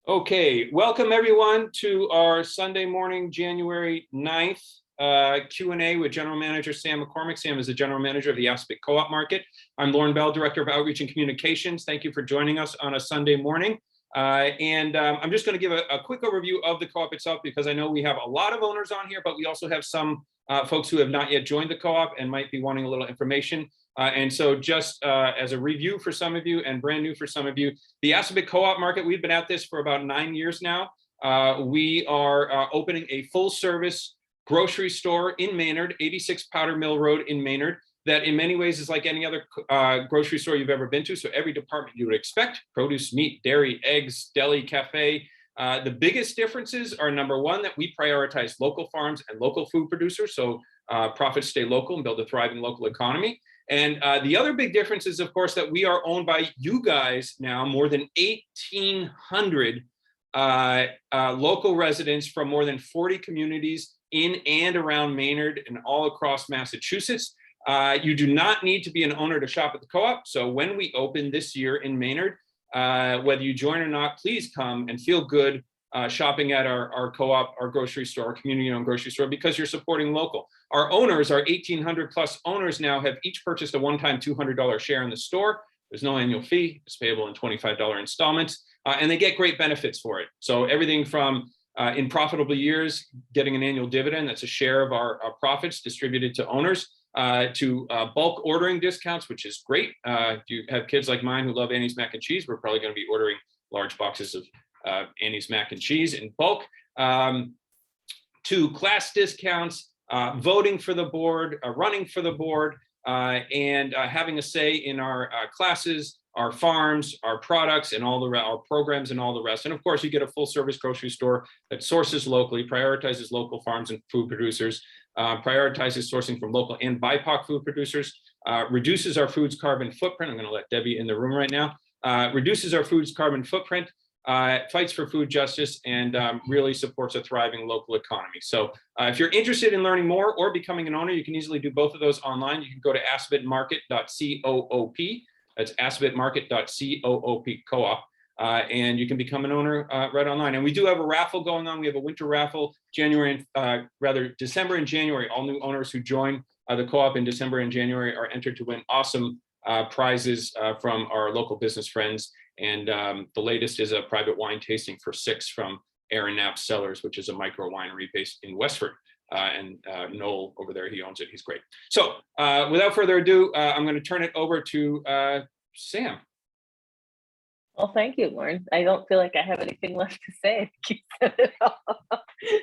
Okay, welcome everyone to our Sunday morning, January 9th Q&A with General Manager Sam McCormick. Sam is the General Manager of the Assabet Co-op Market. I'm Lauren Bell, Director of Outreach and Communications. Thank you for joining us on a Sunday morning. I'm just going to give a quick overview of the co-op itself, because I know we have a lot of owners on here, but we also have some folks who have not yet joined the co-op and might be wanting a little information. And so just as a review for some of you and brand new for some of you, the Assabet Co-op Market, we've been at this for about 9 years now. We are opening a full service grocery store in Maynard, 86 Powder Mill Road in Maynard, that in many ways is like any other grocery store you've ever been to. So every department you would expect: produce, meat, dairy, eggs, deli, cafe. The biggest differences are, number one, that we prioritize local farms and local food producers, so profits stay local and build a thriving local economy. And the other big difference is, of course, that we are owned by you guys now, more than 1,800 local residents from more than 40 communities in and around Maynard and all across Massachusetts. You do not need to be an owner to shop at the co-op. So when we open this year in Maynard, whether you join or not, please come and feel good shopping at our co-op, our grocery store, our community-owned grocery store, because you're supporting local. Our owners, our 1,800 plus owners now, have each purchased a one-time $200 share in the store. There's no annual fee. It's payable in $25 installments, and they get great benefits for it. So everything from in profitable years, getting an annual dividend that's a share of our profits distributed to owners, to bulk ordering discounts, which is great. If you have kids like mine who love Annie's mac and cheese, we're probably going to be ordering large boxes of Annie's mac and cheese in bulk, to class discounts, voting for the board, running for the board, and having a say in our classes, our farms, our products, and all our programs and all the rest. And of course, you get a full service grocery store that sources locally, prioritizes local farms and food producers, prioritizes sourcing from local and BIPOC food producers, reduces our food's carbon footprint. I'm going to let Debbie in the room right now. Reduces our food's carbon footprint, fights for food justice, and really supports a thriving local economy. So if you're interested in learning more or becoming an owner, you can easily do both of those online. You can go to assabetmarket.coop. That's assabetmarket.coop co-op. And you can become an owner right online. And we do have a raffle going on. We have a winter raffle, December and January. All new owners who join the co-op in December and January are entered to win awesome prizes from our local business friends. And the latest is a private wine tasting for 6 from Aaron Knapp's Cellars, which is a micro winery based in Westford. And Noel over there, he owns it. He's great. So without further ado, I'm going to turn it over to Sam. Well, thank you, Lauren. I don't feel like I have anything left to say.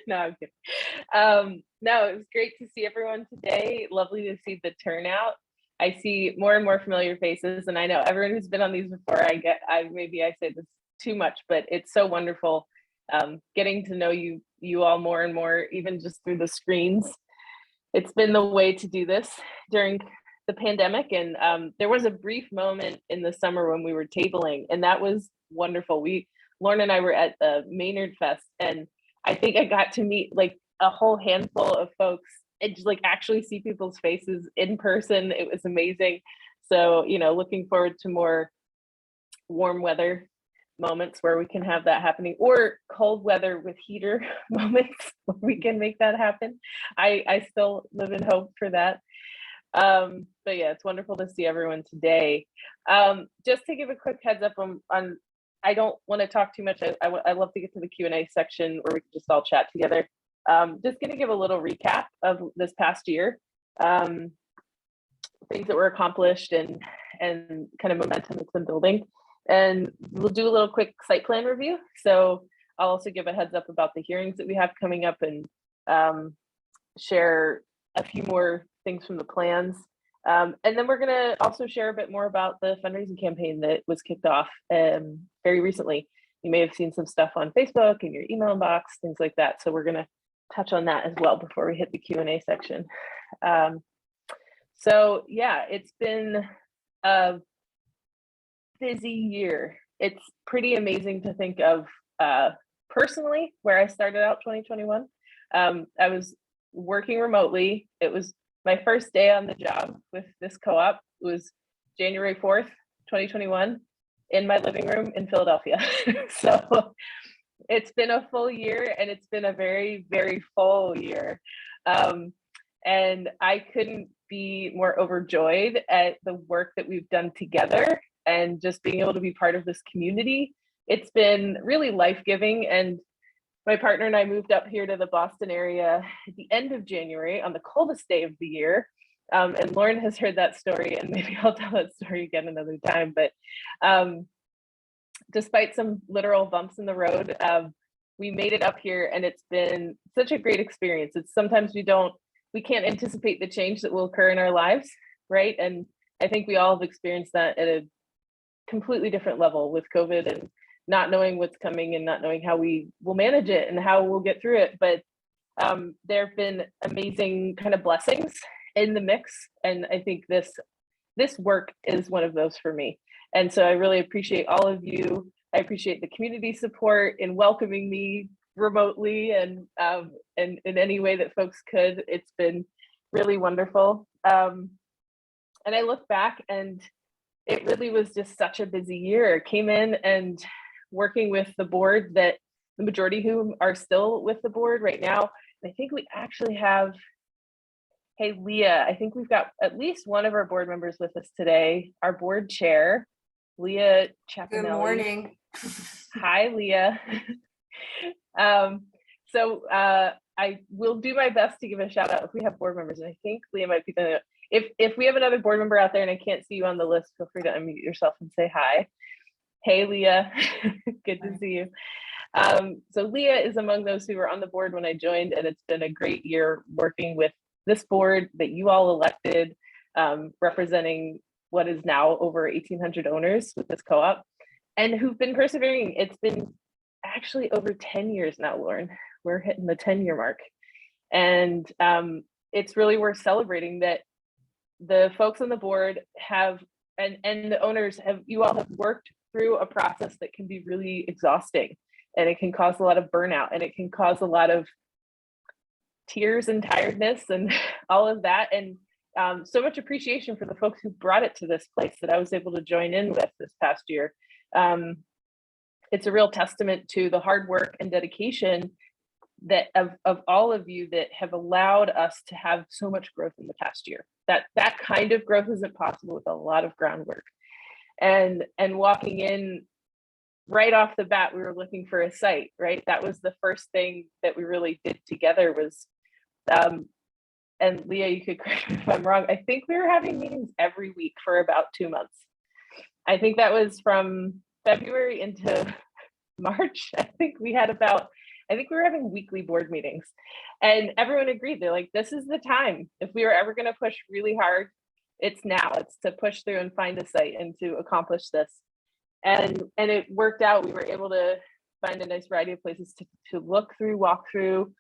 No, I'm kidding. No, it was great to see everyone today. Lovely to see the turnout. I see more and more familiar faces, and I know everyone who's been on these before, maybe I say this too much, but it's so wonderful getting to know you all more and more, even just through the screens. It's been the way to do this during the pandemic, and there was a brief moment in the summer when we were tabling, and that was wonderful. Lauren and I were at the Maynard Fest, and I think I got to meet like a whole handful of folks and just like actually see people's faces in person. It was amazing. So, looking forward to more warm weather moments where we can have that happening, or cold weather with heater moments where we can make that happen. I still live in hope for that. But yeah, it's wonderful to see everyone today. Just to give a quick heads up on I don't want to talk too much. I love to get to the Q&A section where we can just all chat together. Just going to give a little recap of this past year, things that were accomplished and kind of momentum that's been building. And we'll do a little quick site plan review. So I'll also give a heads up about the hearings that we have coming up, and share a few more things from the plans. And then we're going to also share a bit more about the fundraising campaign that was kicked off very recently. You may have seen some stuff on Facebook and your email inbox, things like that. So we're going to touch on that as well before we hit the Q&A section. So yeah, it's been a busy year. It's pretty amazing to think of personally where I started out 2021. I was working remotely. It was my first day on the job with this co-op. It was January 4th, 2021. in my living room in Philadelphia. So it's been a full year, and it's been a very, very full year. And I couldn't be more overjoyed at the work that we've done together and just being able to be part of this community. It's been really life-giving. And my partner and I moved up here to the Boston area at the end of January on the coldest day of the year. And Lauren has heard that story, and maybe I'll tell that story again another time. But despite some literal bumps in the road, we made it up here, and it's been such a great experience. It's sometimes we can't anticipate the change that will occur in our lives, right? And I think we all have experienced that at a completely different level with COVID, and not knowing what's coming and not knowing how we will manage it and how we'll get through it. But there have been amazing kind of blessings in the mix. And I think this work is one of those for me. And so I really appreciate all of you. I appreciate the community support in welcoming me remotely and in any way that folks could. It's been really wonderful. And I look back, and it really was just such a busy year. Came in and working with the board, that the majority of whom are still with the board right now. I think we actually have, hey, Leah, I think we've got at least one of our board members with us today, our board chair, Leah Chapinelli. Good morning. Hi, Leah. So I will do my best to give a shout out if we have board members. And I think Leah might be the, if we have another board member out there and I can't see you on the list, feel free to unmute yourself and say hi. Hey, Leah, good to see you. So Leah is among those who were on the board when I joined, and it's been a great year working with this board that you all elected, representing what is now over 1,800 owners with this co-op, and who've been persevering. It's been actually over 10 years now, Lauren. We're hitting the 10-year mark. And it's really worth celebrating that the folks on the board have, and the owners have, you all have worked through a process that can be really exhausting, and it can cause a lot of burnout, and it can cause a lot of tears and tiredness and all of that. And so much appreciation for the folks who brought it to this place that I was able to join in with this past year. It's a real testament to the hard work and dedication that of all of you that have allowed us to have so much growth in the past year. That kind of growth isn't possible with a lot of groundwork. And walking in right off the bat, we were looking for a site, right? That was the first thing that we really did together was, and Leah, you could correct me if I'm wrong, I think we were having meetings every week for about 2 months. I think that was from February into March. I think we were having weekly board meetings, and everyone agreed. They're like, this is the time. If we were ever going to push really hard, it's now. It's to push through and find a site and to accomplish this. And it worked out. We were able to find a nice variety of places to look through, walk through.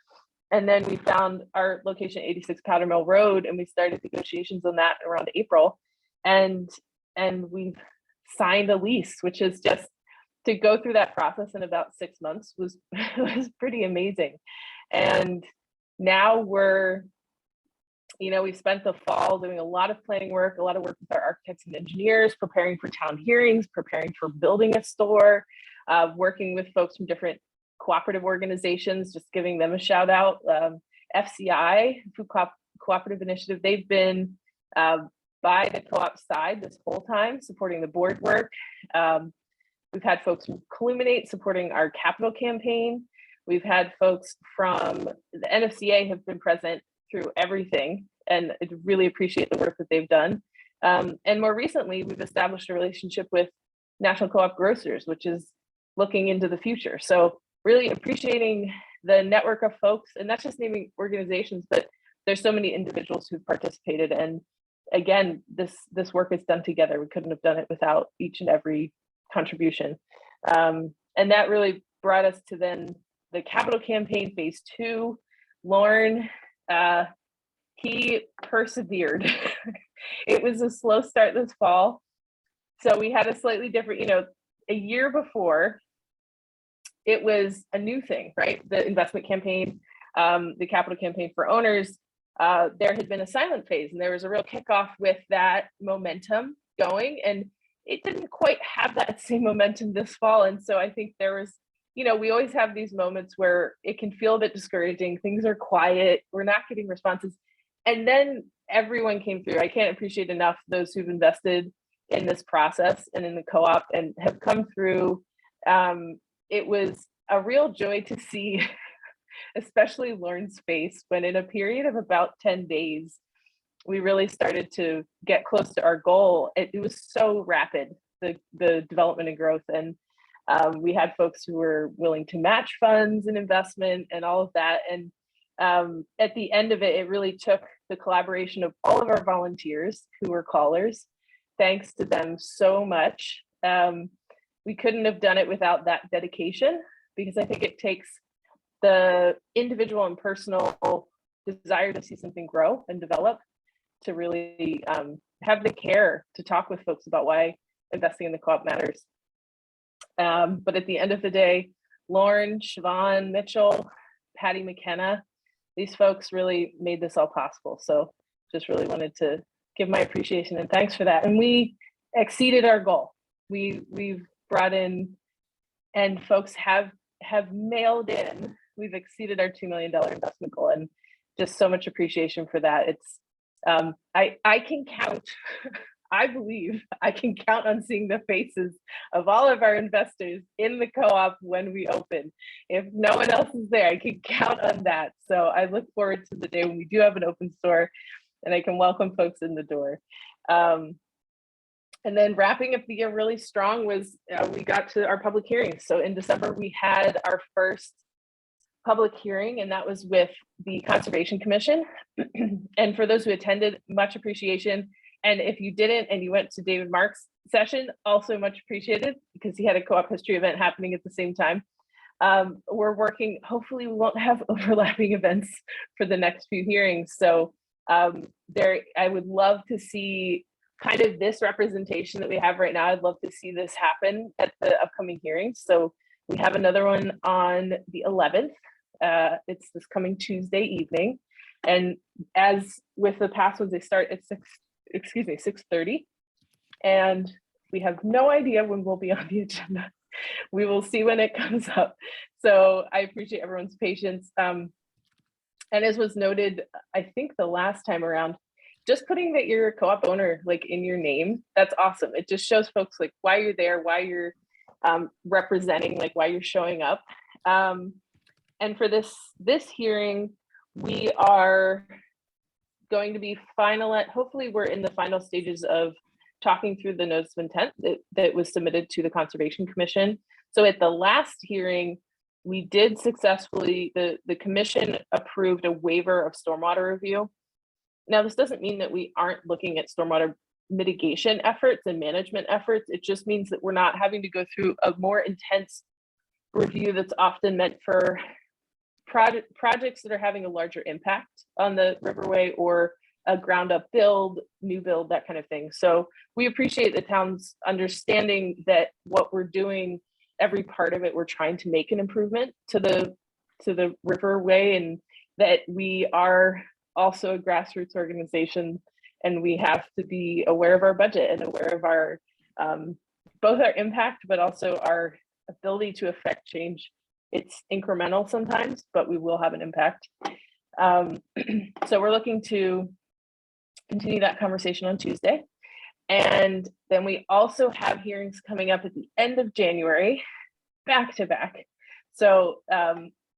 And then we found our location, 86 Powder Mill Road, and we started negotiations on that around April. And we've signed a lease, which is just, to go through that process in about 6 months was pretty amazing. And now we spent the fall doing a lot of planning work, a lot of work with our architects and engineers, preparing for town hearings, preparing for building a store, working with folks from different cooperative organizations, just giving them a shout out. FCI, Food Cooperative Initiative, they've been by the co-op side this whole time, supporting the board work. We've had folks from Culminate supporting our capital campaign. We've had folks from the NFCA have been present through everything, and I really appreciate the work that they've done. And more recently, we've established a relationship with National Co-op Grocers, which is looking into the future. So really appreciating the network of folks, and not just naming organizations, but there's so many individuals who've participated. And again, this work is done together. We couldn't have done it without each and every contribution. And that really brought us to then the capital campaign phase 2. Lauren, he persevered. It was a slow start this fall. So we had a slightly different, a year before, it was a new thing, right? The investment campaign, the capital campaign for owners, there had been a silent phase, and there was a real kickoff with that momentum going. And it didn't quite have that same momentum this fall. And so I think there was, we always have these moments where it can feel a bit discouraging. Things are quiet. We're not getting responses. And then everyone came through. I can't appreciate enough those who've invested in this process and in the co-op and have come through. It was a real joy to see, especially Lauren's face, when in a period of about 10 days, we really started to get close to our goal. It was so rapid, the development and growth. And we had folks who were willing to match funds and investment and all of that. And at the end of it, it really took the collaboration of all of our volunteers who were callers. Thanks to them so much. We couldn't have done it without that dedication, because I think it takes the individual and personal desire to see something grow and develop to really have the care to talk with folks about why investing in the co-op matters. But at the end of the day, Lauren, Siobhan, Mitchell, Patty McKenna, these folks really made this all possible. So just really wanted to give my appreciation and thanks for that. And we exceeded our goal. We've brought in, and folks have mailed in. We've exceeded our $2 million investment goal, and just so much appreciation for that. It's I can count. I believe I can count on seeing the faces of all of our investors in the co-op when we open. If no one else is there, I can count on that. So I look forward to the day when we do have an open store and I can welcome folks in the door. And then wrapping up the year really strong was we got to our public hearings. So in December, we had our first public hearing, and that was with the Conservation Commission. And for those who attended, much appreciation. And if you didn't and you went to David Mark's session, also much appreciated, because he had a co-op history event happening at the same time. We're working, hopefully we won't have overlapping events for the next few hearings. So I would love to see kind of this representation that we have right now. I'd love to see this happen at the upcoming hearings. So we have another one on the 11th. It's this coming Tuesday evening. And as with the past ones, they start at 6:30. And we have no idea when we'll be on the agenda. We will see when it comes up. So I appreciate everyone's patience. And as was noted, I think the last time around, just putting that you're a co-op owner like in your name, that's awesome. It just shows folks like why you're there, why you're representing, like why you're showing up. And for this hearing, we are going to be hopefully we're in the final stages of talking through the notice of intent that was submitted to the Conservation Commission. So at the last hearing, we did successfully, the commission approved a waiver of stormwater review. Now, this doesn't mean that we aren't looking at stormwater mitigation efforts and management efforts. It just means that we're not having to go through a more intense review that's often meant for projects that are having a larger impact on the riverway, or a ground up build, new build, that kind of thing. So we appreciate the town's understanding that what we're doing, every part of it, we're trying to make an improvement to the riverway, and that we are also a grassroots organization, and we have to be aware of our budget and aware of our both our impact, but also our ability to affect change. It's incremental sometimes, but we will have an impact. So we're looking to continue that conversation on Tuesday. And then we also have hearings coming up at the end of January, back to back. So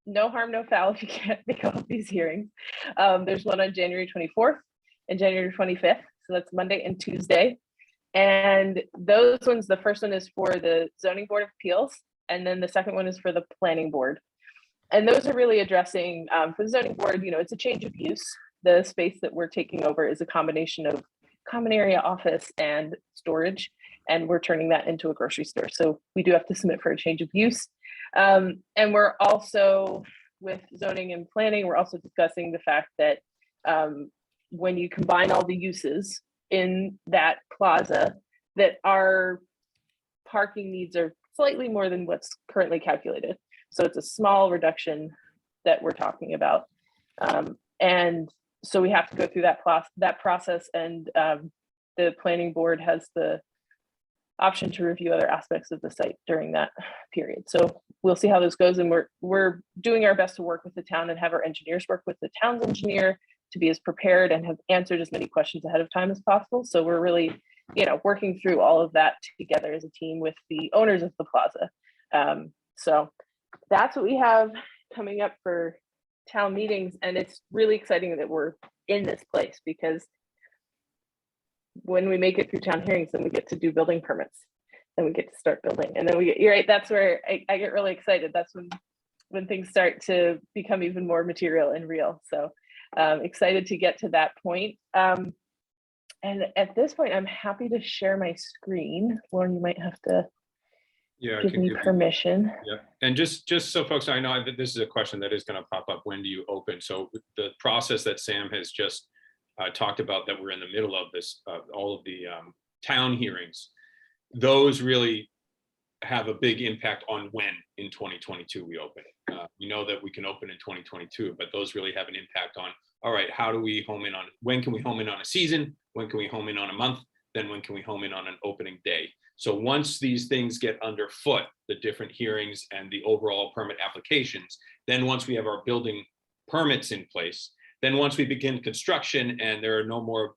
no harm, no foul if you can't make all of these hearings. There's one on January 24th and January 25th. So that's Monday and Tuesday. And those ones, the first one is for the Zoning Board of Appeals, and then the second one is for the Planning Board. And those are really addressing, for the Zoning Board, it's a change of use. The space that we're taking over is a combination of common area office and storage, and we're turning that into a grocery store. So we do have to submit for a change of use. And we're also, with zoning and planning, we're also discussing the fact that when you combine all the uses in that plaza, that our parking needs are slightly more than what's currently calculated. So it's a small reduction that we're talking about. And so we have to go through that process, and the planning board has the option to review other aspects of the site during that period. So we'll see how this goes, and we're doing our best to work with the town and have our engineers work with the town's engineer to be as prepared and have answered as many questions ahead of time as possible. So we're really, working through all of that together as a team with the owners of the plaza. So that's what we have coming up for town meetings, and it's really exciting that we're in this place, because when we make it through town hearings, then we get to do building permits, then we get to start building, and then you're right, that's where I get really excited. That's when things start to become even more material and real. So excited to get to that point. And at this point, I'm happy to share my screen. Lauren, you might have to give me permission. Yeah, and just so folks, I know that this is a question that is going to pop up. When do you open? So the process that Sam has just talked about, that we're in the middle of this, all of the town hearings, those really have a big impact on when in 2022 we open. We know that we can open in 2022, but those really have an impact on, all right, how do we home in on, when can we home in on a season? When can we home in on a month? Then when can we home in on an opening day? So once these things get underfoot, the different hearings and the overall permit applications, then once we have our building permits in place, then once we begin construction and there are no more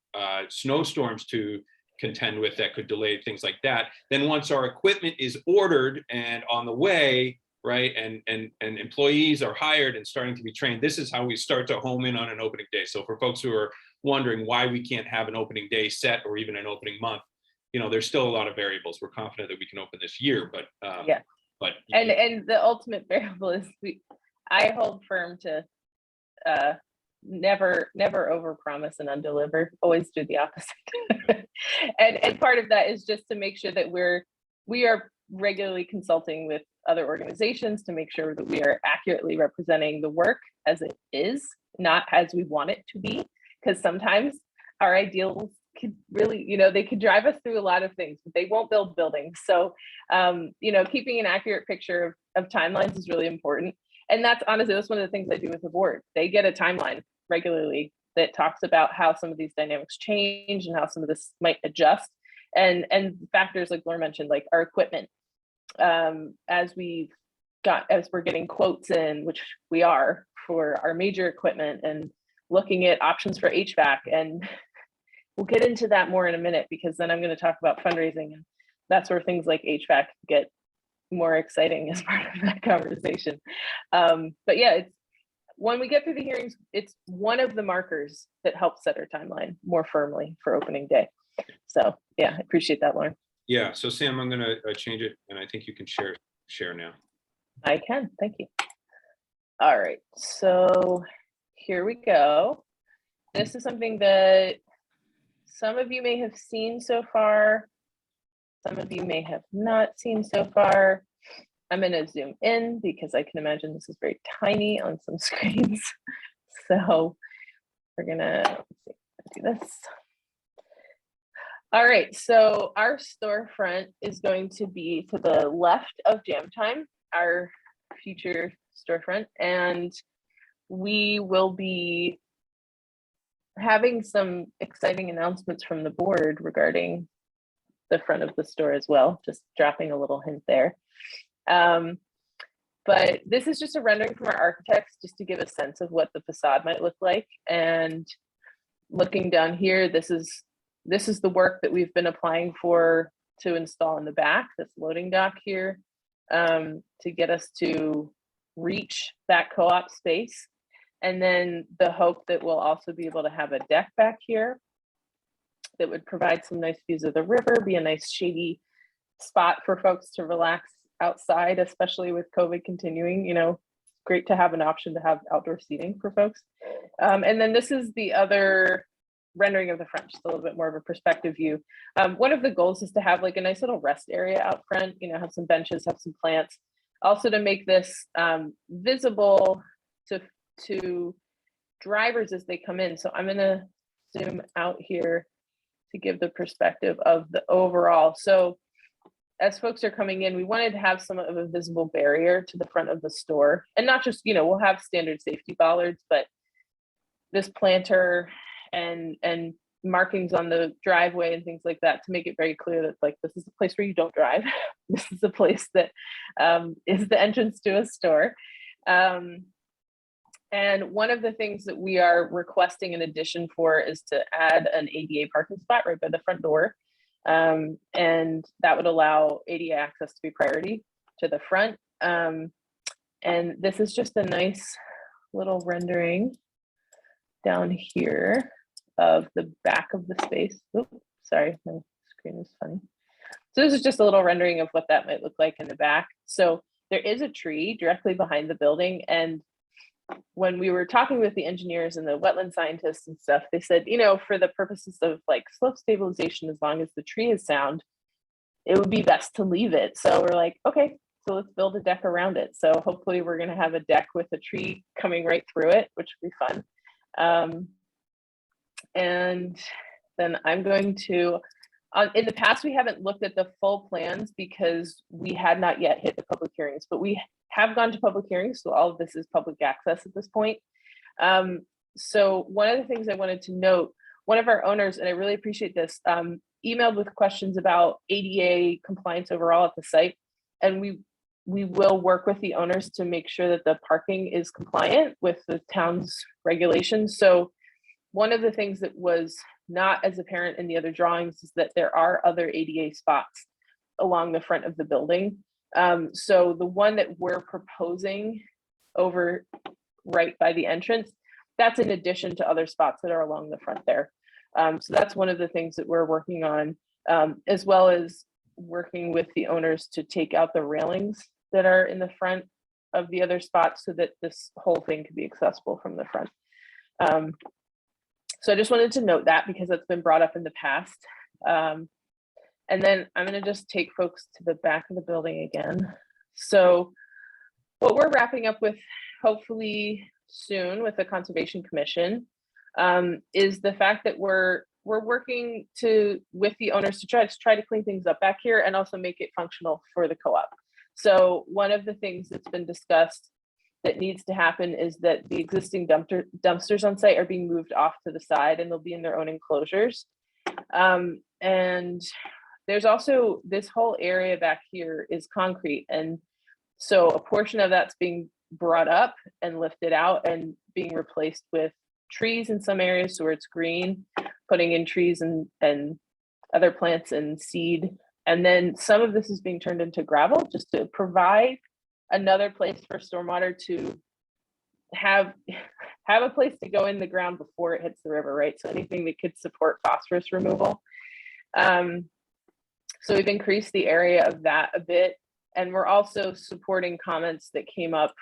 snowstorms to contend with that could delay things like that, then once our equipment is ordered and on the way, right, and employees are hired and starting to be trained, this is how we start to home in on an opening day. So for folks who are wondering why we can't have an opening day set or even an opening month, there's still a lot of variables. We're confident that we can open this year, but yeah. But and the ultimate variable is I hold firm to never overpromise and undeliver. Always do the opposite. and part of that is just to make sure that we are regularly consulting with other organizations to make sure that we are accurately representing the work as it is, not as we want it to be. Because sometimes our ideals could really, they could drive us through a lot of things, but they won't build buildings. So, keeping an accurate picture of timelines is really important. And that's one of the things I do with the board. They get a timeline regularly that talks about how some of these dynamics change and how some of this might adjust. And factors like Laura mentioned, like our equipment, as we're getting quotes in, which we are for our major equipment, and looking at options for HVAC. And we'll get into that more in a minute, because then I'm going to talk about fundraising, and that's where things like HVAC get more exciting as part of that conversation. But yeah, it's when we get through the hearings, it's one of the markers that helps set our timeline more firmly for opening day. So yeah, I appreciate that, Lauren. Yeah, so Sam, I'm going to change it, and I think you can share now. I can, thank you. All right, so here we go. This is something that some of you may have seen so far. Some of you may have not seen so far. I'm going to zoom in because I can imagine this is very tiny on some screens. So we're going to do this. All right, so our storefront is going to be to the left of Jam Time, our future storefront, and we will be having some exciting announcements from the board regarding the front of the store as well, just dropping a little hint there. But this is just a rendering from our architects, just to give a sense of what the facade might look like. And looking down here, this is the work that we've been applying for to install in the back, this loading dock here, to get us to reach that co-op space. And then the hope that we'll also be able to have a deck back here that would provide some nice views of the river, be a nice shady spot for folks to relax outside, especially with COVID continuing. Great to have an option to have outdoor seating for folks. And then this is the other rendering of the front, just a little bit more of a perspective view. One of the goals is to have like a nice little rest area out front, have some benches, have some plants, also to make this visible to drivers as they come in. So I'm going to zoom out here to give the perspective of the overall. So as folks are coming in, we wanted to have some of a visible barrier to the front of the store, and not just, we'll have standard safety bollards, but this planter and markings on the driveway and things like that to make it very clear that like this is a place where you don't drive. This is a place that is the entrance to a store. And one of the things that we are requesting in addition for is to add an ADA parking spot right by the front door. And that would allow ADA access to be priority to the front. And this is just a nice little rendering down here of the back of the space. Oops, sorry, my screen is funny. So this is just a little rendering of what that might look like in the back. So there is a tree directly behind the building. And when we were talking with the engineers and the wetland scientists and stuff, they said, you know, for the purposes of like slope stabilization, as long as the tree is sound, it would be best to leave it. So we're like, okay, so let's build a deck around it. So hopefully we're going to have a deck with a tree coming right through it, which would be fun. And then I'm going to, in the past, we haven't looked at the full plans because we had not yet hit the public hearings, but we have gone to public hearings. So all of this is public access at this point. So one of the things I wanted to note, one of our owners, and I really appreciate this, emailed with questions about ADA compliance overall at the site. And we will work with the owners to make sure that the parking is compliant with the town's regulations. So one of the things that was not as apparent in the other drawings is that there are other ADA spots along the front of the building. So the one that we're proposing over right by the entrance, that's in addition to other spots that are along the front there. So that's one of the things that we're working on, as well as working with the owners to take out the railings that are in the front of the other spots so that this whole thing can be accessible from the front. So I just wanted to note that because that's been brought up in the past. And then I'm going to just take folks to the back of the building again. So what we're wrapping up with hopefully soon with the Conservation Commission is the fact that we're working with the owners to try to clean things up back here and also make it functional for the co-op. So one of the things that's been discussed that needs to happen is that the existing dumpsters on site are being moved off to the side and they'll be in their own enclosures. And there's also this whole area back here is concrete. And so a portion of that's being brought up and lifted out and being replaced with trees in some areas so where it's green, putting in trees and other plants and seed. And then some of this is being turned into gravel just to provide another place for stormwater to have a place to go in the ground before it hits the river, right? So anything that could support phosphorus removal. So we've increased the area of that a bit. And we're also supporting comments that came up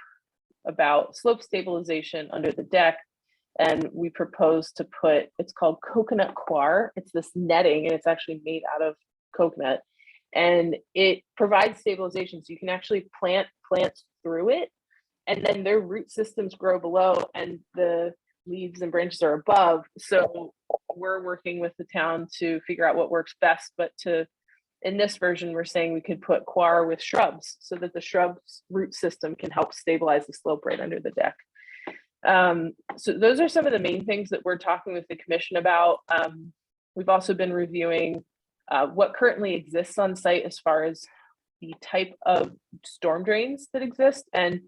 about slope stabilization under the deck. And we propose to put, it's called coconut coir. It's this netting and it's actually made out of coconut. And it provides stabilization. So you can actually plant plants through it. And then their root systems grow below and the leaves and branches are above. So we're working with the town to figure out what works best. But in this version, we're saying we could put coir with shrubs so that the shrubs root system can help stabilize the slope right under the deck. So those are some of the main things that we're talking with the commission about. We've also been reviewing what currently exists on site as far as the type of storm drains that exist. And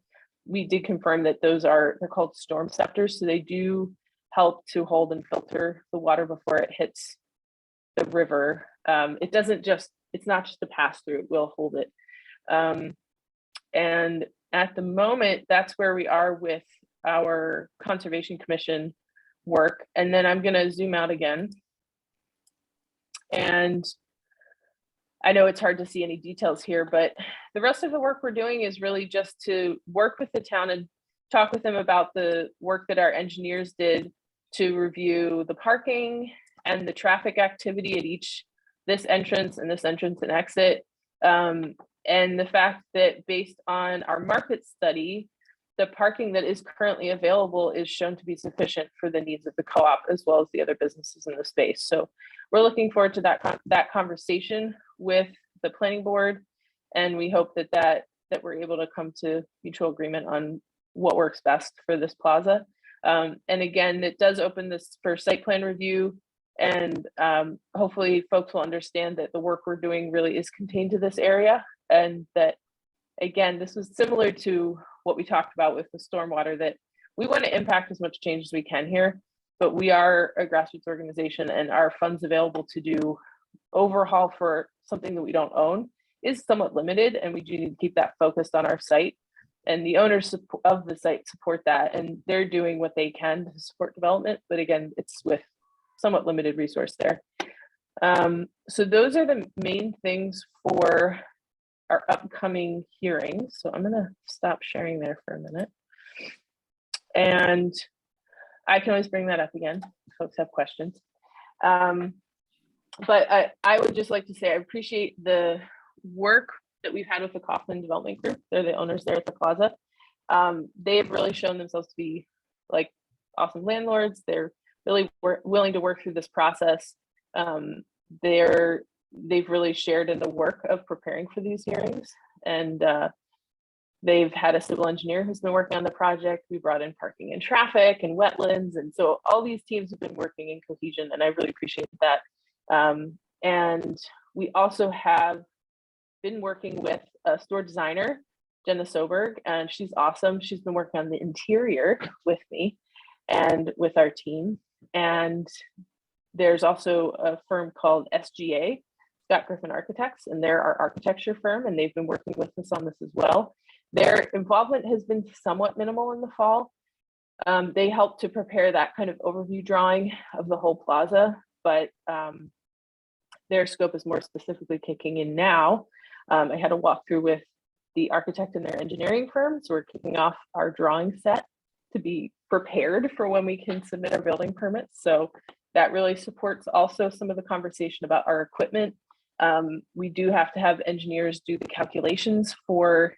we did confirm that they're called storm scepters. So they do help to hold and filter the water before it hits the river. It's not just a pass through, it will hold it. And at the moment, that's where we are with our Conservation Commission work. And then I'm gonna zoom out again. And I know it's hard to see any details here, but the rest of the work we're doing is really just to work with the town and talk with them about the work that our engineers did to review the parking and the traffic activity at this entrance and exit. And the fact that based on our market study, the parking that is currently available is shown to be sufficient for the needs of the co-op as well as the other businesses in the space. So we're looking forward to that conversation with the planning board. And we hope that we're able to come to mutual agreement on what works best for this plaza. And again, it does open this for site plan review And hopefully folks will understand that the work we're doing really is contained to this area, and that, again, this was similar to what we talked about with the stormwater, that we want to impact as much change as we can here, but we are a grassroots organization, and our funds available to do overhaul for something that we don't own is somewhat limited, and we do need to keep that focused on our site. And the owners of the site support that, and they're doing what they can to support development, but again, it's with somewhat limited resource there. So those are the main things for our upcoming hearings. So I'm gonna stop sharing there for a minute. And I can always bring that up again if folks have questions. But I would just like to say I appreciate the work that we've had with the Kaufman Development Group. They're the owners there at the plaza. They have really shown themselves to be like awesome landlords. They're really willing to work through this process. They've really shared in the work of preparing for these hearings, and they've had a civil engineer who's been working on the project. We brought in parking and traffic and wetlands, and so all these teams have been working in cohesion, and I really appreciate that. And we also have been working with a store designer, Jenna Soberg, and she's awesome. She's been working on the interior with me and with our team. And there's also a firm called SGA, Scott Griffin Architects, and they're our architecture firm, and they've been working with us on this as well. Their involvement has been somewhat minimal in the fall. They helped to prepare that kind of overview drawing of the whole plaza, but their scope is more specifically kicking in now. I had a walkthrough with the architect and their engineering firm, so we're kicking off our drawing set to be prepared for when we can submit our building permits. So that really supports also some of the conversation about our equipment. We do have to have engineers do the calculations for,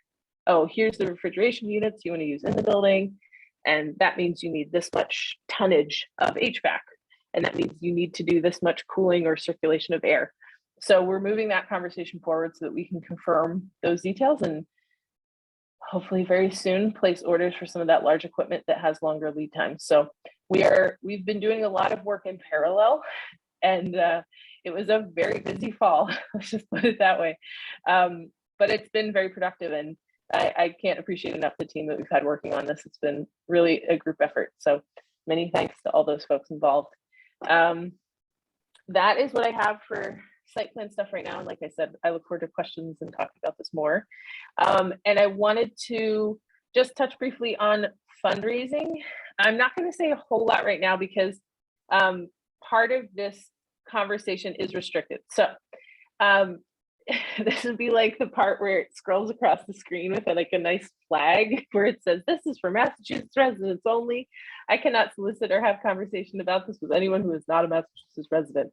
oh, here's the refrigeration units you want to use in the building, and that means you need this much tonnage of HVAC, and that means you need to do this much cooling or circulation of air. So we're moving that conversation forward so that we can confirm those details, and hopefully very soon place orders for some of that large equipment that has longer lead times. So we've been doing a lot of work in parallel, and it was a very busy fall. Let's just put it that way. But it's been very productive, and I can't appreciate enough the team that we've had working on this. It's been really a group effort. So many thanks to all those folks involved. That is what I have for site plan stuff right now. And like I said, I look forward to questions and talking about this more. And I wanted to just touch briefly on fundraising. I'm not going to say a whole lot right now because part of this conversation is restricted. So this would be like the part where it scrolls across the screen with like a nice flag where it says, this is for Massachusetts residents only. I cannot solicit or have conversation about this with anyone who is not a Massachusetts resident.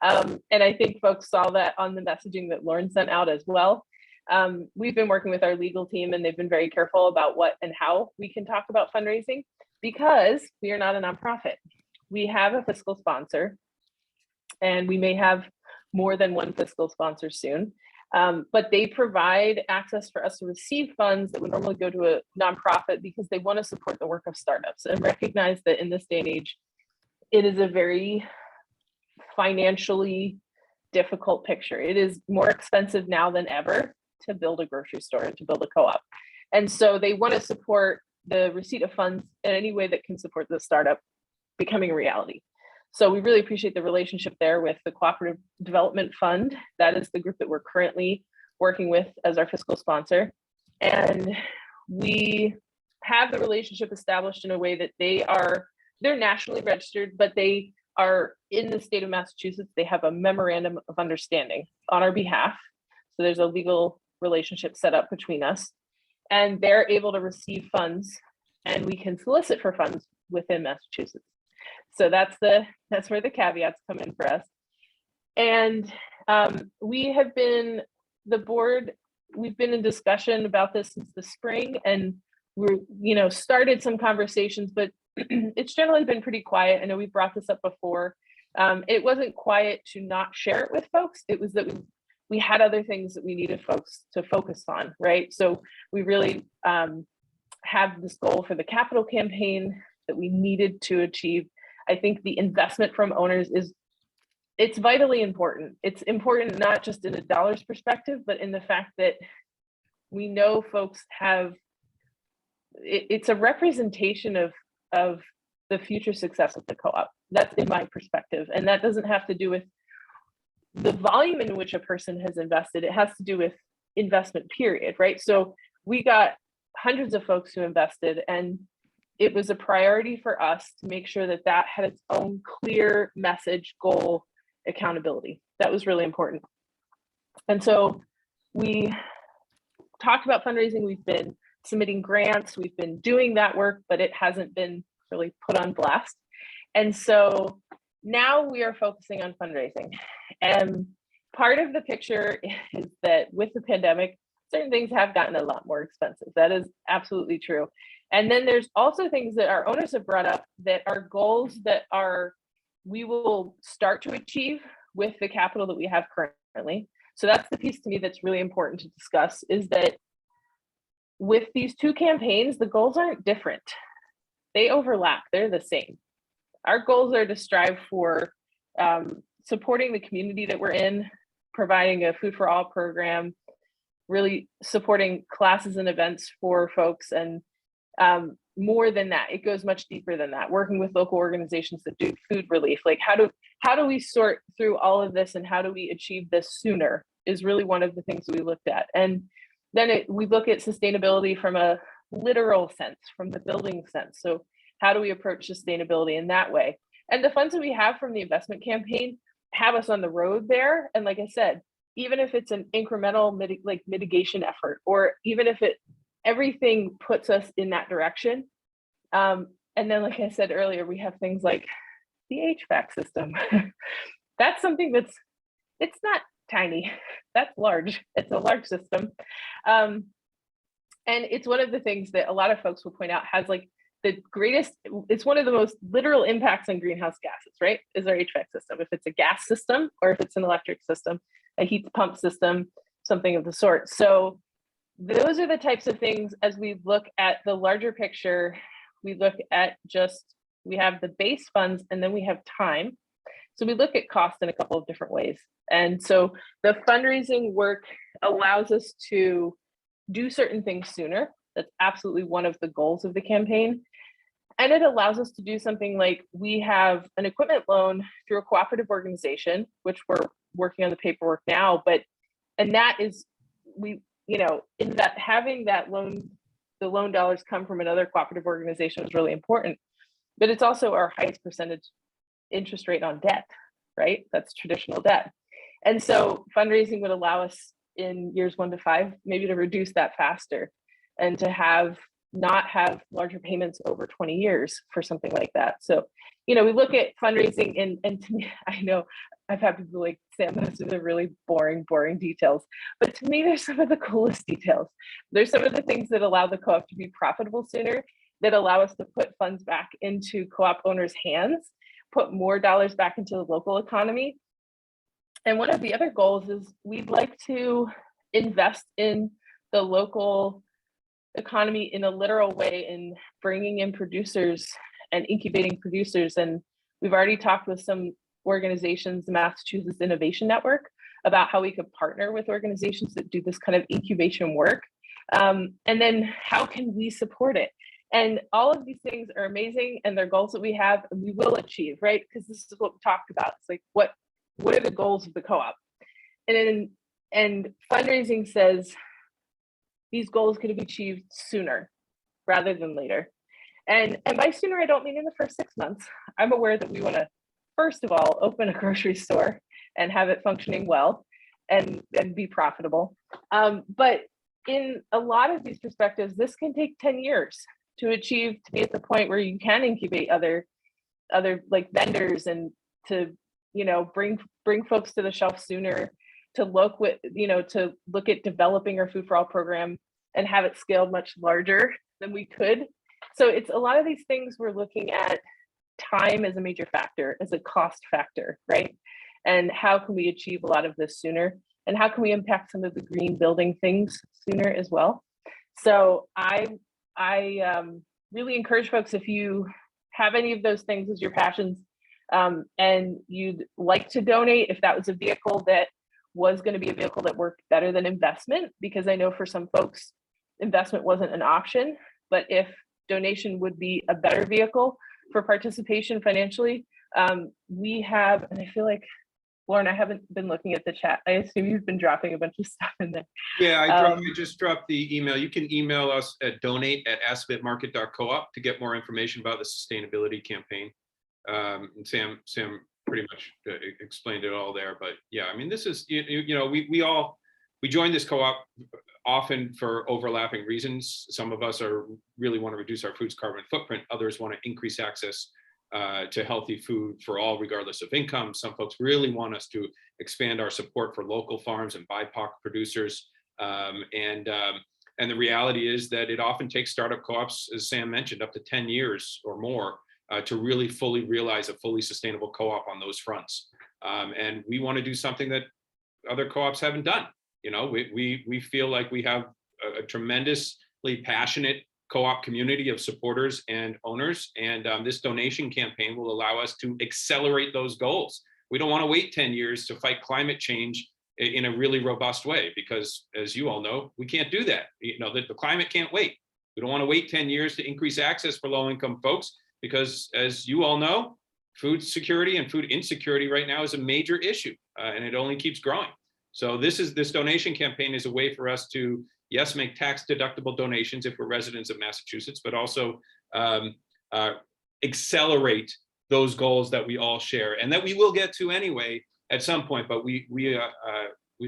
And I think folks saw that on the messaging that Lauren sent out as well. We've been working with our legal team, and they've been very careful about what and how we can talk about fundraising, because we are not a nonprofit. We have a fiscal sponsor, and we may have more than one fiscal sponsor soon, but they provide access for us to receive funds that would normally go to a nonprofit because they want to support the work of startups and recognize that in this day and age, it is a very financially difficult picture. It is more expensive now than ever to build a grocery store and to build a co-op. And so they want to support the receipt of funds in any way that can support the startup becoming a reality. So we really appreciate the relationship there with the Cooperative Development Fund. That is the group that we're currently working with as our fiscal sponsor. And we have the relationship established in a way that they're nationally registered, but they are in the state of Massachusetts. They have a memorandum of understanding on our behalf. So there's a legal relationship set up between us, and they're able to receive funds, and we can solicit for funds within Massachusetts. So that's where the caveats come in for us. And we have been, the board, we've been in discussion about this since the spring, and we're, started some conversations, but it's generally been pretty quiet. I know we brought this up before. It wasn't quiet to not share it with folks. It was that we had other things that we needed folks to focus on, right? So we really have this goal for the capital campaign that we needed to achieve. I think the investment from owners is it's vitally important. It's important not just in a dollars perspective, but in the fact that we know folks have, it's a representation of the future success of the co-op. That's in my perspective. And that doesn't have to do with the volume in which a person has invested. It has to do with investment period, right? So we got hundreds of folks who invested, and it was a priority for us to make sure that that had its own clear message, goal, accountability. That was really important. And so we talked about fundraising. We've been submitting grants. We've been doing that work, but it hasn't been really put on blast. And so now we are focusing on fundraising. And part of the picture is that with the pandemic, certain things have gotten a lot more expensive. That is absolutely true. And then there's also things that our owners have brought up that are goals that we will start to achieve with the capital that we have currently. So that's the piece to me that's really important to discuss, is that with these two campaigns, the goals aren't different. They overlap, they're the same. Our goals are to strive for supporting the community that we're in, providing a food for all program, really supporting classes and events for folks, and more than that, it goes much deeper than that. Working with local organizations that do food relief, like how do we sort through all of this, and how do we achieve this sooner is really one of the things we looked at. And then we look at sustainability from a literal sense, from the building sense. So how do we approach sustainability in that way? And the funds that we have from the investment campaign have us on the road there. And like I said, even if it's an incremental mitigation effort, or even if everything puts us in that direction. And then, like I said earlier, we have things like the HVAC system. That's something it's not tiny, that's large. It's a large system. And it's one of the things that a lot of folks will point out has like the greatest, it's one of the most literal impacts on greenhouse gases, right? Is our HVAC system. If it's a gas system, or if it's an electric system, a heat pump system, something of the sort. So those are the types of things, as we look at the larger picture, we look at we have the base funds, and then we have time. So we look at cost in a couple of different ways. And so the fundraising work allows us to do certain things sooner. That's absolutely one of the goals of the campaign. And it allows us to do something like, we have an equipment loan through a cooperative organization, which we're working on the paperwork now, and that is, in that, having that loan, the loan dollars come from another cooperative organization is really important, but it's also our highest percentage interest rate on debt, right? That's traditional debt. And so fundraising would allow us in years 1 to 5, maybe to reduce that faster, and to not have larger payments over 20 years for something like that. So, we look at fundraising, and to me, I know I've had people like, Sam, those are the really boring details. But to me, there's some of the coolest details. There's some of the things that allow the co-op to be profitable sooner, that allow us to put funds back into co-op owners' hands, put more dollars back into the local economy. And one of the other goals is we'd like to invest in the local economy in a literal way, in bringing in producers and incubating producers. And we've already talked with some organizations, the Massachusetts Innovation Network, about how we could partner with organizations that do this kind of incubation work. And then how can we support it? And all of these things are amazing, and they're goals that we have and we will achieve, right? Because this is what we talked about. It's like, what are the goals of the co-op? And fundraising says these goals could be achieved sooner rather than later. And by sooner, I don't mean in the first 6 months. I'm aware that we want to, first of all, open a grocery store and have it functioning well and be profitable. But in a lot of these perspectives, this can take 10 years to achieve, to be at the point where you can incubate other like vendors, and to bring folks to the shelf sooner, to look at developing our food for all program and have it scaled much larger than we could. So it's a lot of these things we're looking at time as a major factor, as a cost factor, right? And how can we achieve a lot of this sooner? And how can we impact some of the green building things sooner as well? So I really encourage folks, if you have any of those things as your passions, and you'd like to donate, if that was a vehicle that was going to be a vehicle that worked better than investment, because I know for some folks, investment wasn't an option, but if donation would be a better vehicle for participation financially, we have, and I feel like, Lauren, I haven't been looking at the chat. I assume you've been dropping a bunch of stuff in there. Yeah, I just dropped the email. You can email us at donate@assabetmarket.coop to get more information about the sustainability campaign. And Sam pretty much explained it all there. But yeah, I mean, this is, we joined this co-op often for overlapping reasons. Some of us really want to reduce our food's carbon footprint. Others want to increase access to healthy food for all, regardless of income. Some folks really want us to expand our support for local farms and BIPOC producers. And the reality is that it often takes startup co-ops, as Sam mentioned, up to 10 years or more to really fully realize a fully sustainable co-op on those fronts. And we want to do something that other co-ops haven't done. We feel like we have a tremendously passionate co-op community of supporters and owners, and this donation campaign will allow us to accelerate those goals. We don't want to wait 10 years to fight climate change in a really robust way, because as you all know, we can't do that. The climate can't wait. We don't want to wait 10 years to increase access for low-income folks, because as you all know, food security and food insecurity right now is a major issue, and it only keeps growing. So this donation campaign is a way for us to, yes, make tax deductible donations if we're residents of Massachusetts, but also accelerate those goals that we all share and that we will get to anyway at some point. But we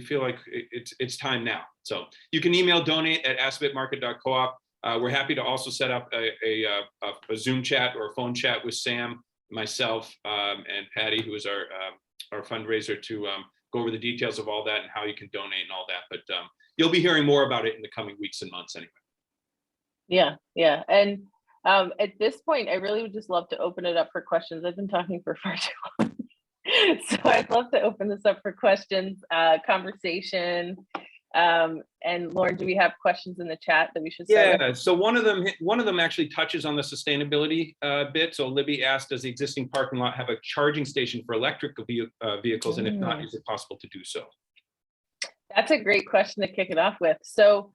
feel like it's time now. So you can email donate@assabetmarket.coop. We're happy to also set up a Zoom chat or a phone chat with Sam, myself, and Patty, who is our fundraiser, to go over the details of all that and how you can donate and all that. But you'll be hearing more about it in the coming weeks and months anyway. Yeah. And at this point, I really would just love to open it up for questions. I've been talking for far too long. So I'd love to open this up for questions, conversation. And Lauren, do we have questions in the chat that we should start with? So one of them actually touches on the sustainability bit. So Libby asked, does the existing parking lot have a charging station for electric vehicles? And if not, is it possible to do so? That's a great question to kick it off with. So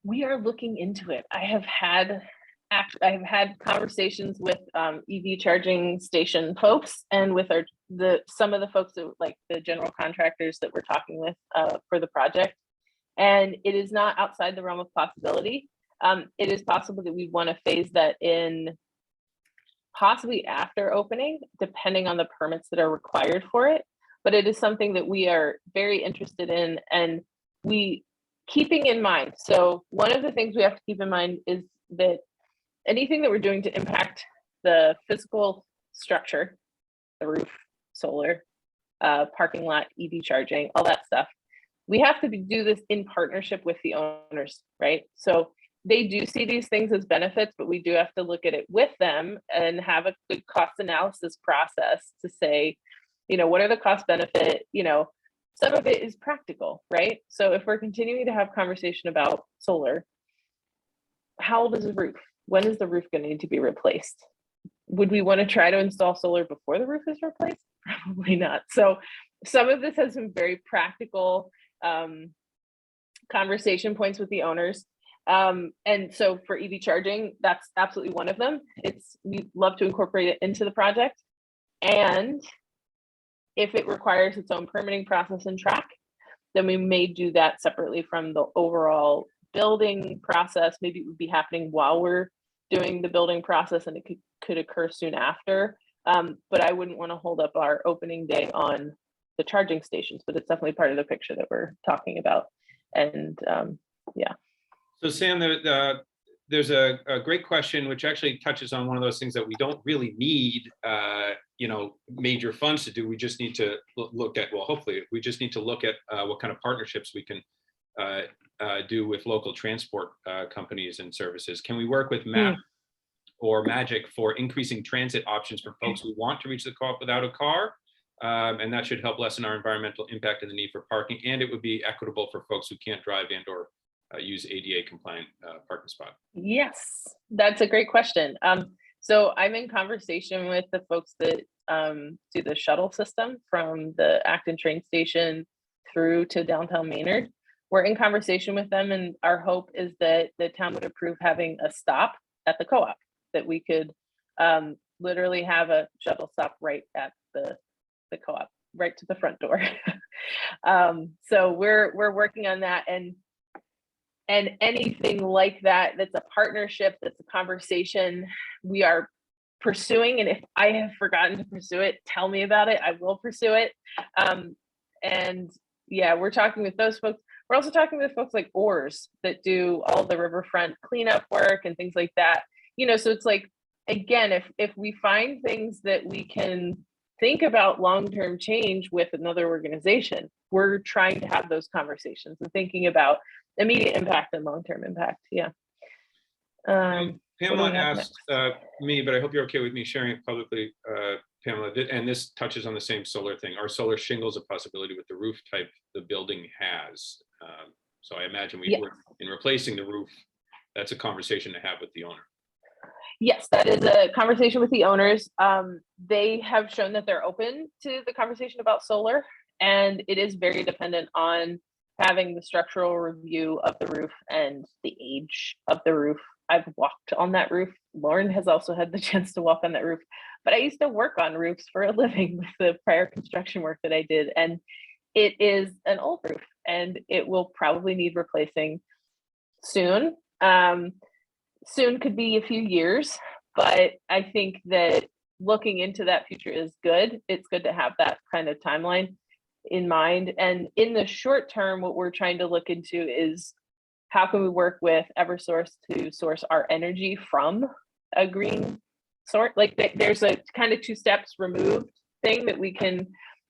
we are looking into it. I have had conversations with EV charging station folks and with some of the folks that, like the general contractors that we're talking with for the project. And it is not outside the realm of possibility. It is possible that we want to phase that in possibly after opening, depending on the permits that are required for it. But it is something that we are very interested in, and keeping in mind. So one of the things we have to keep in mind is that anything that we're doing to impact the physical structure, the roof, solar, parking lot, EV charging, all that stuff, we have to do this in partnership with the owners, right? So they do see these things as benefits, but we do have to look at it with them and have a good cost analysis process to say, what are the cost benefit? Some of it is practical, right? So if we're continuing to have conversation about solar, how old is the roof? When is the roof going to need to be replaced? Would we want to try to install solar before the roof is replaced? Probably not. So some of this has some very practical conversation points with the owners. And so for EV charging, that's absolutely one of them. We'd love to incorporate it into the project. And if it requires its own permitting process and track, then we may do that separately from the overall building process. Maybe it would be happening while we're doing the building process, and it could occur soon after. But I wouldn't want to hold up our opening day on the charging stations, but it's definitely part of the picture that we're talking about. And yeah. So Sam, there's a great question, which actually touches on one of those things that we don't really need, major funds to do. We just need to look at, hopefully we just need to look at what kind of partnerships we can do with local transport companies and services. Can we work with MAP or Magic for increasing transit options for folks who want to reach the co-op without a car? And that should help lessen our environmental impact and the need for parking. And it would be equitable for folks who can't drive and or use ADA compliant parking spot. Yes, that's a great question. So I'm in conversation with the folks that do the shuttle system from the Acton train station through to downtown Maynard. We're in conversation with them, and our hope is that the town would approve having a stop at the co-op, that we could literally have a shuttle stop right at the co-op, right to the front door. So we're working on that, and anything like that that's a partnership, that's a conversation, we are pursuing. And if I have forgotten to pursue it, tell me about it. I will pursue it. And yeah, we're talking with those folks. We're also talking with folks like Oars that do all the riverfront cleanup work and things like that. So it's like, again, if we find things that we can think about long-term change with another organization, we're trying to have those conversations and thinking about immediate impact and long-term impact. Yeah. Pamela asked me, but I hope you're okay with me sharing it publicly, Pamela, and this touches on the same solar thing. Are solar shingles a possibility with the roof type the building has? So I imagine in replacing the roof, that's a conversation to have with the owner. Yes, that is a conversation with the owners. They have shown that they're open to the conversation about solar, and it is very dependent on having the structural review of the roof and the age of the roof. I've walked on that roof. Lauren has also had the chance to walk on that roof, but I used to work on roofs for a living with the prior construction work that I did. And it is an old roof, and it will probably need replacing soon. Soon could be a few years, but I think that looking into that future is good. It's good to have that kind of timeline in mind. And in the short term, what we're trying to look into is how can we work with Eversource to source our energy from a green source? Like there's a kind of 2 steps removed thing that we can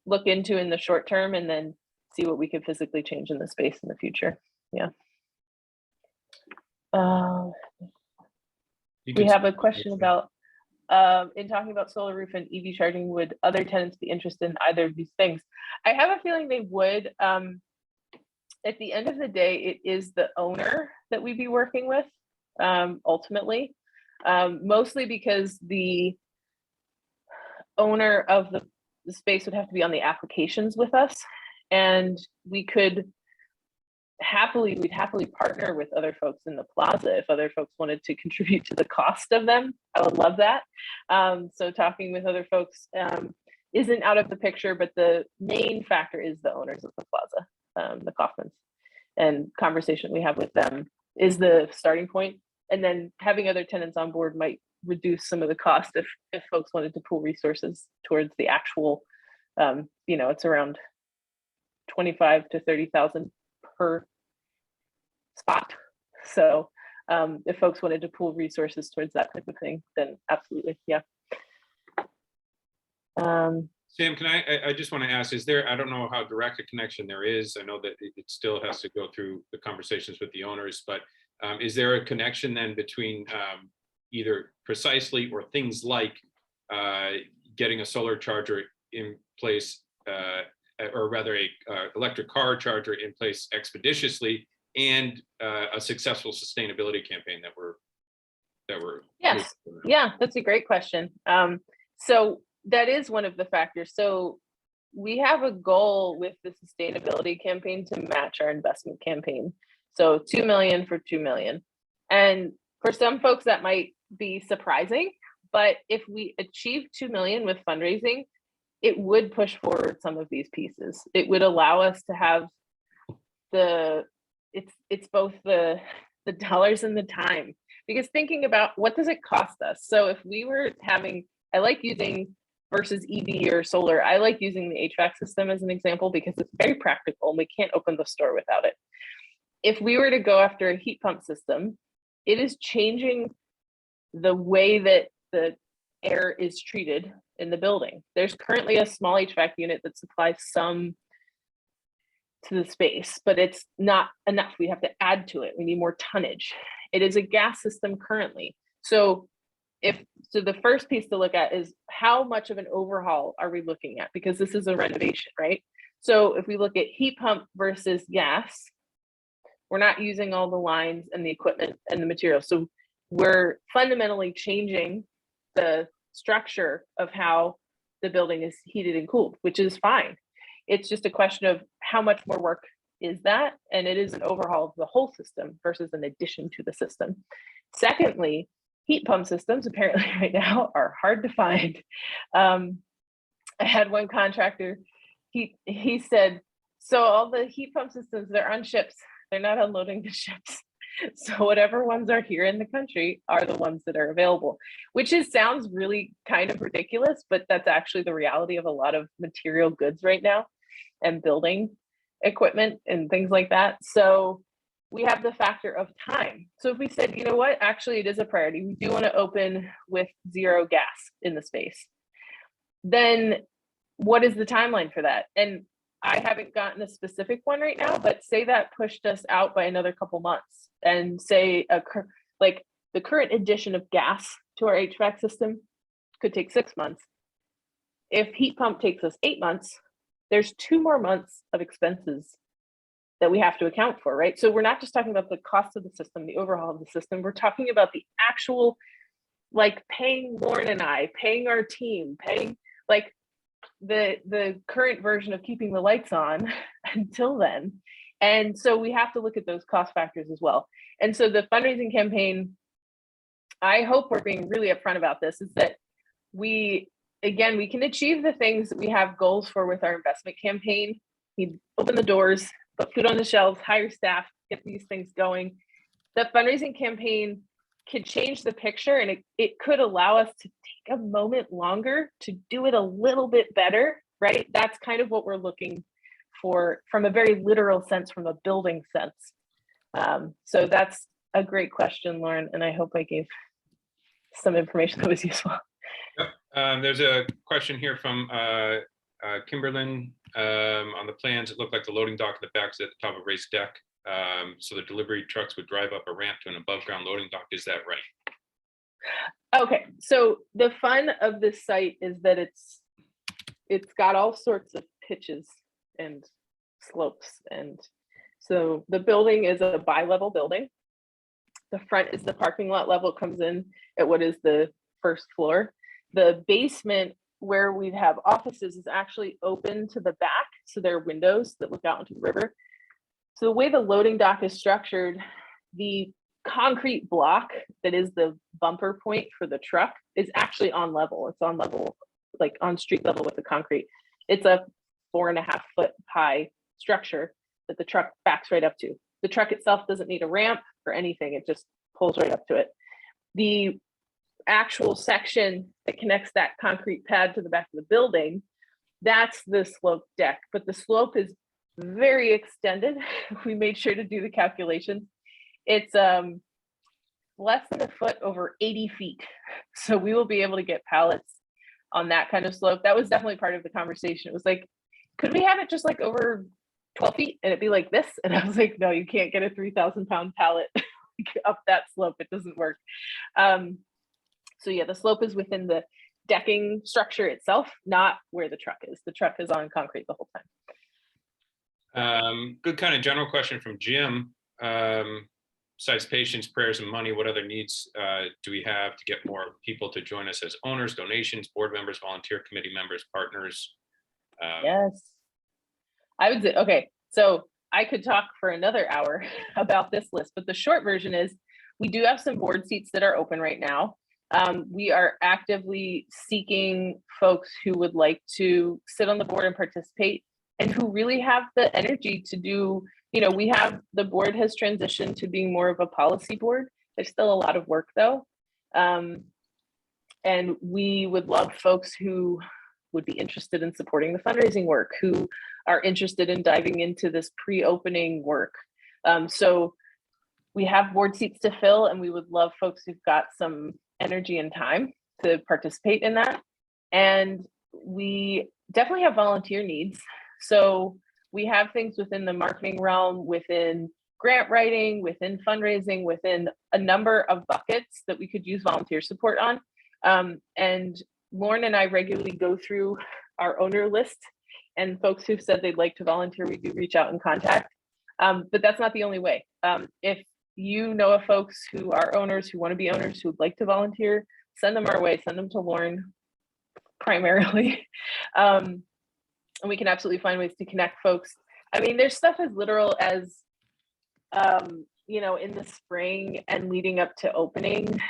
look into in the short term, and then see what we can physically change in the space in the future. Yeah. We have a question about, in talking about solar roof and EV charging, would other tenants be interested in either of these things? I have a feeling they would. At the end of the day, it is the owner that we'd be working with, ultimately, mostly because the owner of the space would have to be on the applications with us, and we'd happily partner with other folks in the plaza if other folks wanted to contribute to the cost of them. I would love that. So talking with other folks isn't out of the picture, but the main factor is the owners of the plaza, the Kaufmans, and conversation we have with them is the starting point. And then having other tenants on board might reduce some of the cost if folks wanted to pool resources towards the actual, it's around 25 to 30,000 per spot. So if folks wanted to pool resources towards that type of thing, then absolutely, yeah. Sam, can I just want to ask, is there, I don't know how direct a connection there is. I know that it still has to go through the conversations with the owners, but is there a connection then between either precisely or things like getting a solar charger in place, or rather a electric car charger in place expeditiously, and a successful sustainability campaign that we're yes, yeah, that's a great question. So that is one of the factors. So we have a goal with the sustainability campaign to match our investment campaign. So 2 million for 2 million. And for some folks that might be surprising, but if we achieve 2 million with fundraising, it would push forward some of these pieces. It would allow us to have it's both the dollars and the time, because thinking about what does it cost us? So if we were having, I like using versus EV or solar, I like using the HVAC system as an example because it's very practical and we can't open the store without it. If we were to go after a heat pump system, it is changing the way that the air is treated in the building. There's currently a small HVAC unit that supplies some to the space, but it's not enough. We have to add to it. We need more tonnage. It is a gas system currently. So the first piece to look at is how much of an overhaul are we looking at? Because this is a renovation, right? So if we look at heat pump versus gas, we're not using all the lines and the equipment and the materials. So we're fundamentally changing the structure of how the building is heated and cooled, which is fine. It's just a question of how much more work is that, and it is an overhaul of the whole system versus an addition to the system. Secondly, heat pump systems apparently right now are hard to find. I had one contractor, he said, so all the heat pump systems, they're on ships, they're not unloading the ships. So whatever ones are here in the country are the ones that are available, which sounds really kind of ridiculous, but that's actually the reality of a lot of material goods right now and building equipment and things like that. So we have the factor of time. So if we said, you know what, actually it is a priority, we do want to open with zero gas in the space, then what is the timeline for that? And I haven't gotten a specific one right now, but say that pushed us out by another couple months, and say like the current addition of gas to our HVAC system could take 6 months. If heat pump takes us 8 months, there's 2 more months of expenses that we have to account for, right? So we're not just talking about the cost of the system, the overhaul of the system, we're talking about the actual, like paying Lauren and I, paying our team, paying like the current version of keeping the lights on until then. And so we have to look at those cost factors as well. And so the fundraising campaign, I hope we're being really upfront about this, is that we can achieve the things that we have goals for with our investment campaign. We open the doors, put food on the shelves, hire staff, get these things going. The fundraising campaign could change the picture, and it could allow us to take a moment longer to do it a little bit better, right? That's kind of what we're looking for from a very literal sense, from a building sense. So that's a great question, Lauren, and I hope I gave some information that was useful. Yep. There's a question here from Kimberlyn. On the plans, it looked like the loading dock at the back is at the top of a raised deck. So the delivery trucks would drive up a ramp to an above ground loading dock. Is that right? Okay, so the fun of this site is that it's got all sorts of pitches and slopes. And so the building is a bi-level building. The front is the parking lot level, comes in at what is the first floor. The basement, where we'd have offices, is actually open to the back. So there are windows that look out into the river. So the way the loading dock is structured, the concrete block that is the bumper point for the truck is actually on level. It's on level, like on street level with the concrete. It's a 4.5 foot high structure that the truck backs right up to. The truck itself doesn't need a ramp or anything. It just pulls right up to it. The actual section that connects that concrete pad to the back of the building, that's the slope deck, but the slope is very extended. We made sure to do the calculations. It's less than a foot over 80 feet. So we will be able to get pallets on that kind of slope. That was definitely part of the conversation. It was like, could we have it just like over 12 feet and it'd be like this? And I was like, no, you can't get a 3,000 pound pallet up that slope. It doesn't work. So yeah, the slope is within the decking structure itself, not where the truck is. The truck is on concrete the whole time. Good kind of general question from Jim. Besides patience, prayers, and money, what other needs do we have to get more people to join us as owners, donations, board members, volunteer committee members, partners? Yes, I would say, okay, so I could talk for another hour about this list, but the short version is we do have some board seats that are open right now. We are actively seeking folks who would like to sit on the board and participate, and who really have the energy to do, we have, the board has transitioned to being more of a policy board. There's still a lot of work though. And we would love folks who would be interested in supporting the fundraising work, who are interested in diving into this pre-opening work. So we have board seats to fill, and we would love folks who've got some energy and time to participate in that. And we definitely have volunteer needs. So we have things within the marketing realm, within grant writing, within fundraising, within a number of buckets that we could use volunteer support on. And Lauren and I regularly go through our owner list, and folks who've said they'd like to volunteer, we do reach out and contact. But that's not the only way. If you know of folks who are owners, who want to be owners, who would like to volunteer, send them our way, send them to Lauren primarily. And we can absolutely find ways to connect folks. I mean, there's stuff as literal as, you know, in the spring and leading up to opening,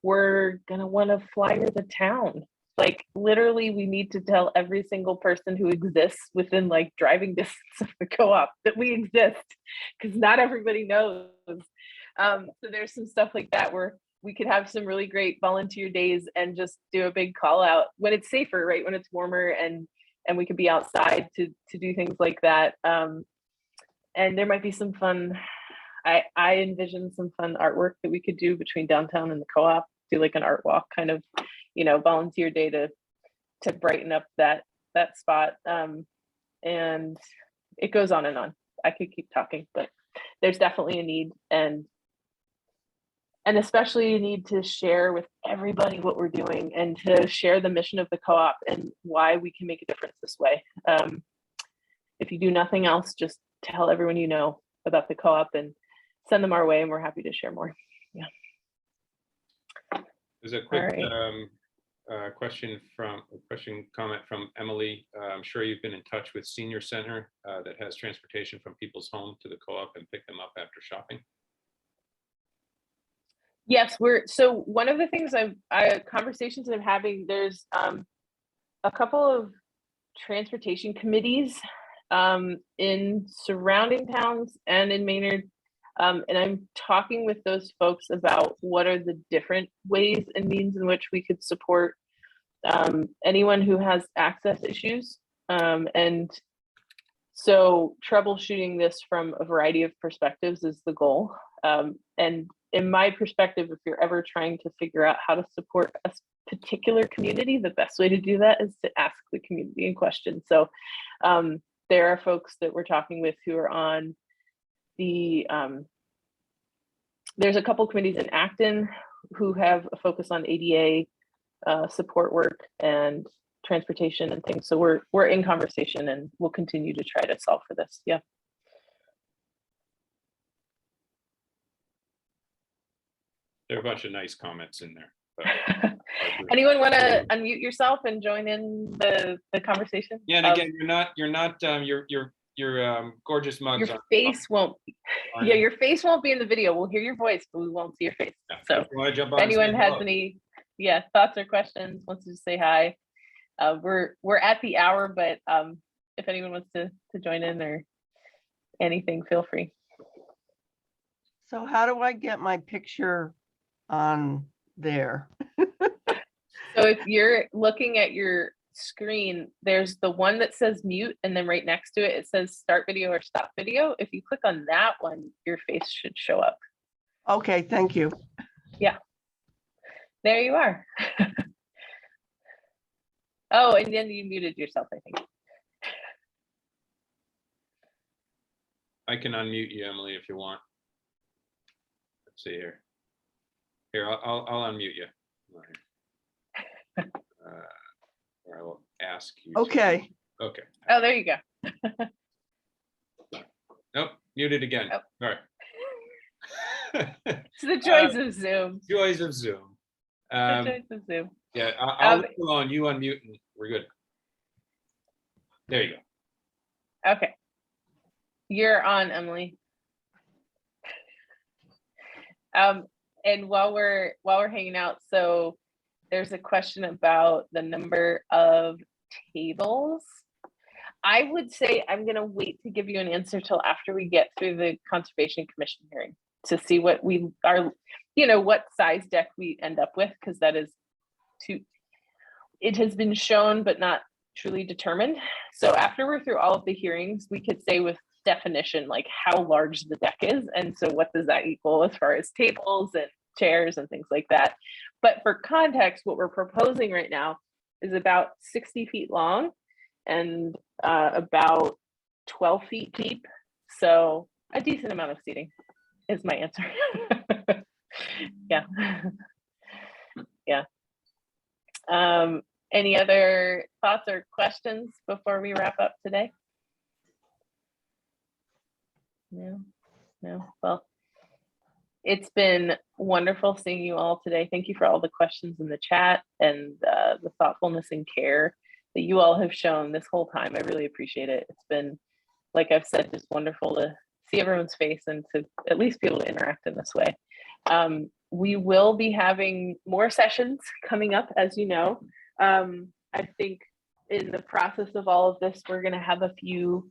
we're going to want to flyer the town. Like literally we need to tell every single person who exists within like driving distance of the co-op that we exist, because not everybody knows. So there's some stuff like that where we could have some really great volunteer days and just do a big call out when it's safer, right? When it's warmer and we could be outside to do things like that. And there might be some fun, I envision some fun artwork that we could do between downtown and the co-op, do like an art walk kind of, you know, volunteer day to brighten up that spot. And it goes on and on. I could keep talking, but there's definitely a need, and especially a need to share with everybody what we're doing and to share the mission of the co-op and why we can make a difference this way. If you do nothing else, just tell everyone you know about the co-op and send them our way, and we're happy to share more. Yeah. There's a quick Right. comment from Emily. I'm sure you've been in touch with Senior Center that has transportation from people's home to the co-op and pick them up after shopping. Yes, so one of the things conversations I'm having, there's a couple of transportation committees in surrounding towns and in Maynard. And I'm talking with those folks about what are the different ways and means in which we could support anyone who has access issues. And so troubleshooting this from a variety of perspectives is the goal. And in my perspective, if you're ever trying to figure out how to support a particular community, the best way to do that is to ask the community in question. So there are folks that we're talking with who are on the, there's a couple committees in Acton who have a focus on ADA support work and transportation and things. So we're in conversation, and we'll continue to try to solve for this. Yeah. There are a bunch of nice comments in there. But anyone want to unmute yourself and join in the conversation? Yeah, and again, you're not your gorgeous mugs. Your face won't. Yeah, your face won't be in the video. We'll hear your voice, but we won't see your face. Yeah. So if anyone has any thoughts or questions, wants to say hi, we're at the hour, but if anyone wants to join in or anything, feel free. So how do I get my picture on there? So if you're looking at your screen, there's the one that says mute, and then right next to it, it says start video or stop video. If you click on that one, your face should show up. Okay, thank you. Yeah, there you are. Oh, and then you muted yourself, I think. I can unmute you, Emily, if you want. Let's see here. Here, I'll unmute you. Or I will ask you. Okay. Okay. Oh, there you go. Nope, muted again. Oh. All right. It's the joys of Zoom. Joys of Zoom. The joys of Zoom. Yeah, I'll leave you alone. You unmute and we're good. There you go. Okay. You're on, Emily. And while we're hanging out, so there's a question about the number of tables. I would say I'm going to wait to give you an answer till after we get through the Conservation Commission hearing to see what we are, what size deck we end up with, because that is it has been shown but not truly determined. So after we're through all of the hearings, we could say with definition like how large the deck is, and so what does that equal as far as tables and chairs and things like that. But for context, what we're proposing right now is about 60 feet long and about 12 feet deep. So a decent amount of seating is my answer. Yeah. Yeah. Any other thoughts or questions before we wrap up today? No. Well, It's been wonderful seeing you all today. Thank you for all the questions in the chat and the thoughtfulness and care that you all have shown this whole time. I really appreciate it. It's been, like I've said, just wonderful to see everyone's face and to at least be able to interact in this way. We will be having more sessions coming up, as you know. I think in the process of all of this, we're going to have a few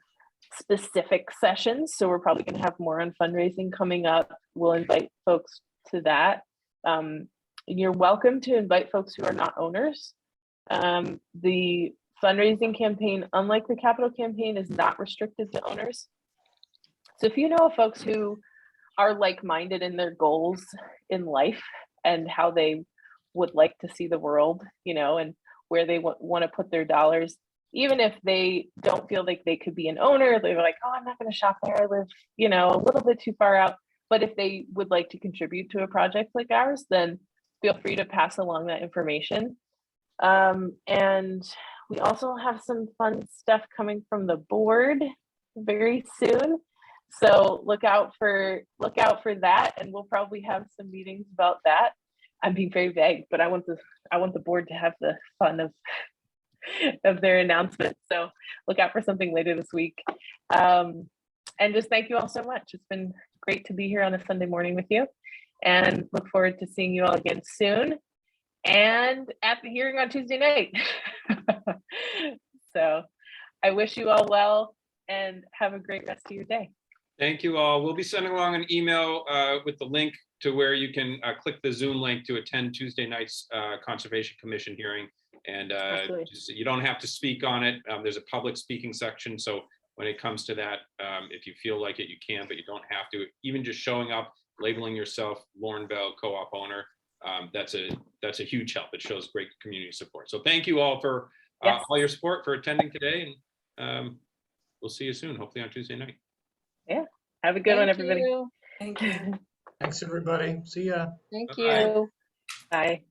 specific sessions. So we're probably going to have more on fundraising coming up. We'll invite folks to that. You're welcome to invite folks who are not owners. The fundraising campaign, unlike the capital campaign, is not restricted to owners. So if you know of folks who are like-minded in their goals in life and how they would like to see the world, you know, and where they want to put their dollars, even if they don't feel like they could be an owner, they're like, oh, I'm not going to shop there. I live, you know, a little bit too far out. But if they would like to contribute to a project like ours, then feel free to pass along that information. And we also have some fun stuff coming from the board very soon. So look out for that, and we'll probably have some meetings about that. I'm being very vague, but I want the board to have the fun of their announcement. So look out for something later this week. And just thank you all so much. It's been great to be here on a Sunday morning with you, and look forward to seeing you all again soon and at the hearing on Tuesday night. So I wish you all well and have a great rest of your day. Thank you all. We'll be sending along an email with the link to where you can click the Zoom link to attend Tuesday night's Conservation Commission hearing. And you don't have to speak on it. There's a public speaking section. So when it comes to that, if you feel like it, you can, but you don't have to. Even just showing up, labeling yourself Lauren Bell co-op owner, that's a huge help. It shows great community support. So thank you all for all your support, for attending today. And we'll see you soon, hopefully on Tuesday night. Yeah. Have a good one, everybody. Thank you. Thanks, everybody. See ya. Thank Bye-bye. you. Bye.